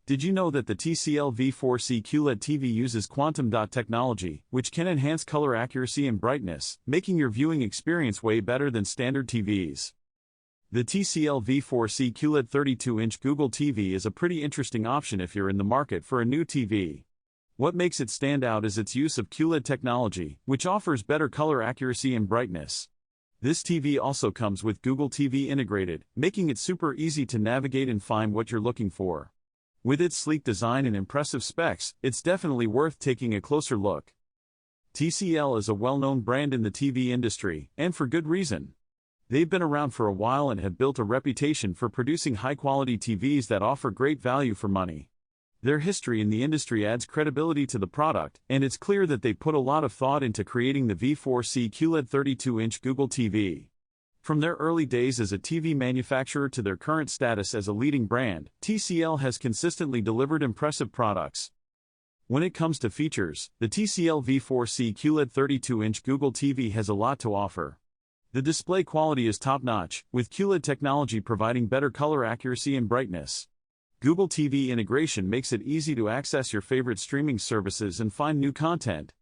Did you know that the TCL V4C QLED TV uses quantum dot technology, which can enhance color accuracy and brightness, making your viewing experience way better than standard TVs? The TCL V4C QLED 32-inch Google TV is a pretty interesting option if you're in the market for a new TV. What makes it stand out is its use of QLED technology, which offers better color accuracy and brightness. This TV also comes with Google TV integrated, making it super easy to navigate and find what you're looking for. With its sleek design and impressive specs, it's definitely worth taking a closer look. TCL is a well-known brand in the TV industry, and for good reason. They've been around for a while and have built a reputation for producing high-quality TVs that offer great value for money. Their history in the industry adds credibility to the product, and it's clear that they put a lot of thought into creating the V4C QLED 32-inch Google TV. From their early days as a TV manufacturer to their current status as a leading brand, TCL has consistently delivered impressive products. When it comes to features, the TCL V4C QLED 32-inch Google TV has a lot to offer. The display quality is top-notch, with QLED technology providing better color accuracy and brightness. Google TV integration makes it easy to access your favorite streaming services and find new content.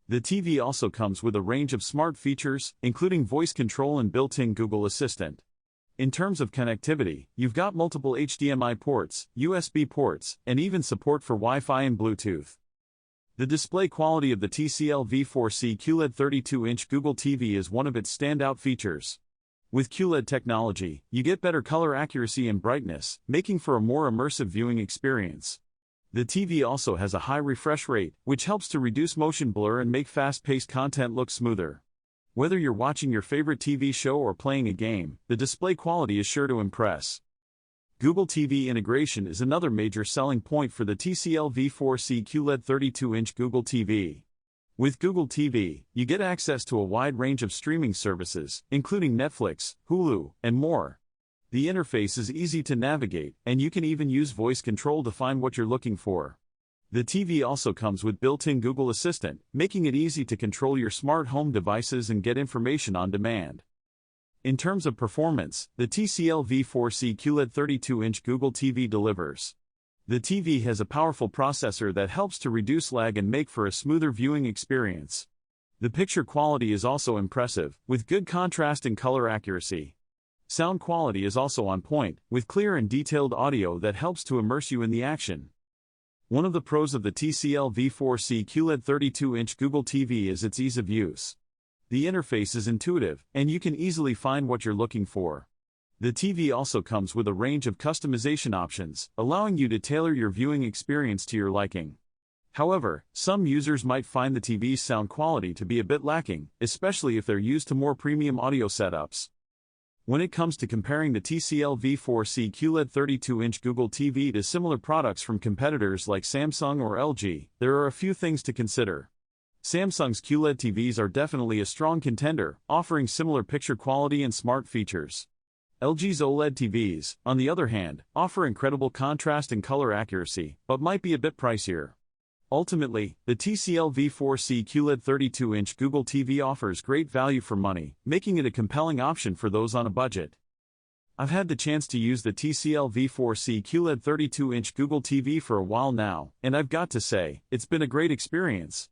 The TV also comes with a range of smart features, including voice control and built-in Google Assistant. In terms of connectivity, you've got multiple HDMI ports, USB ports, and even support for Wi-Fi and Bluetooth. The display quality of the TCL V4C QLED 32-inch Google TV is one of its standout features. With QLED technology, you get better color accuracy and brightness, making for a more immersive viewing experience. The TV also has a high refresh rate, which helps to reduce motion blur and make fast-paced content look smoother. Whether you're watching your favorite TV show or playing a game, the display quality is sure to impress. Google TV integration is another major selling point for the TCL V4C QLED 32-inch Google TV. With Google TV, you get access to a wide range of streaming services, including Netflix, Hulu, and more. The interface is easy to navigate, and you can even use voice control to find what you're looking for. The TV also comes with built-in Google Assistant, making it easy to control your smart home devices and get information on demand. In terms of performance, the TCL V4C QLED 32-inch Google TV delivers. The TV has a powerful processor that helps to reduce lag and make for a smoother viewing experience. The picture quality is also impressive, with good contrast and color accuracy. Sound quality is also on point, with clear and detailed audio that helps to immerse you in the action. One of the pros of the TCL V4C QLED 32-inch Google TV is its ease of use. The interface is intuitive, and you can easily find what you're looking for. The TV also comes with a range of customization options, allowing you to tailor your viewing experience to your liking. However, some users might find the TV's sound quality to be a bit lacking, especially if they're used to more premium audio setups. When it comes to comparing the TCL V4C QLED 32-inch Google TV to similar products from competitors like Samsung or LG, there are a few things to consider. Samsung's QLED TVs are definitely a strong contender, offering similar picture quality and smart features. LG's OLED TVs, on the other hand, offer incredible contrast and color accuracy, but might be a bit pricier. Ultimately, the TCL V4C QLED 32-inch Google TV offers great value for money, making it a compelling option for those on a budget. I've had the chance to use the TCL V4C QLED 32-inch Google TV for a while now, and I've got to say, it's been a great experience.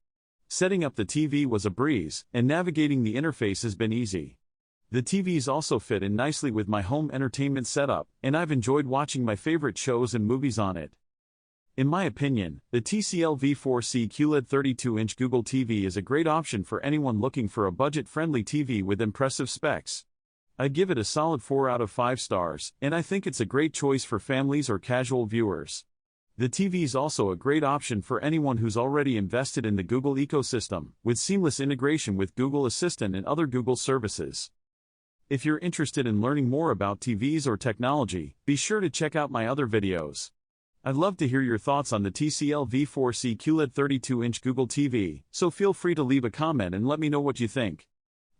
Setting up the TV was a breeze, and navigating the interface has been easy. The TVs also fit in nicely with my home entertainment setup, and I've enjoyed watching my favorite shows and movies on it. In my opinion, the TCL V4C QLED 32-inch Google TV is a great option for anyone looking for a budget-friendly TV with impressive specs. I'd give it a solid 4 out of 5 stars, and I think it's a great choice for families or casual viewers. The TV is also a great option for anyone who's already invested in the Google ecosystem, with seamless integration with Google Assistant and other Google services. If you're interested in learning more about TVs or technology, be sure to check out my other videos. I'd love to hear your thoughts on the TCL V4C QLED 32-inch Google TV, so feel free to leave a comment and let me know what you think.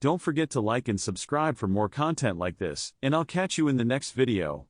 Don't forget to like and subscribe for more content like this, and I'll catch you in the next video.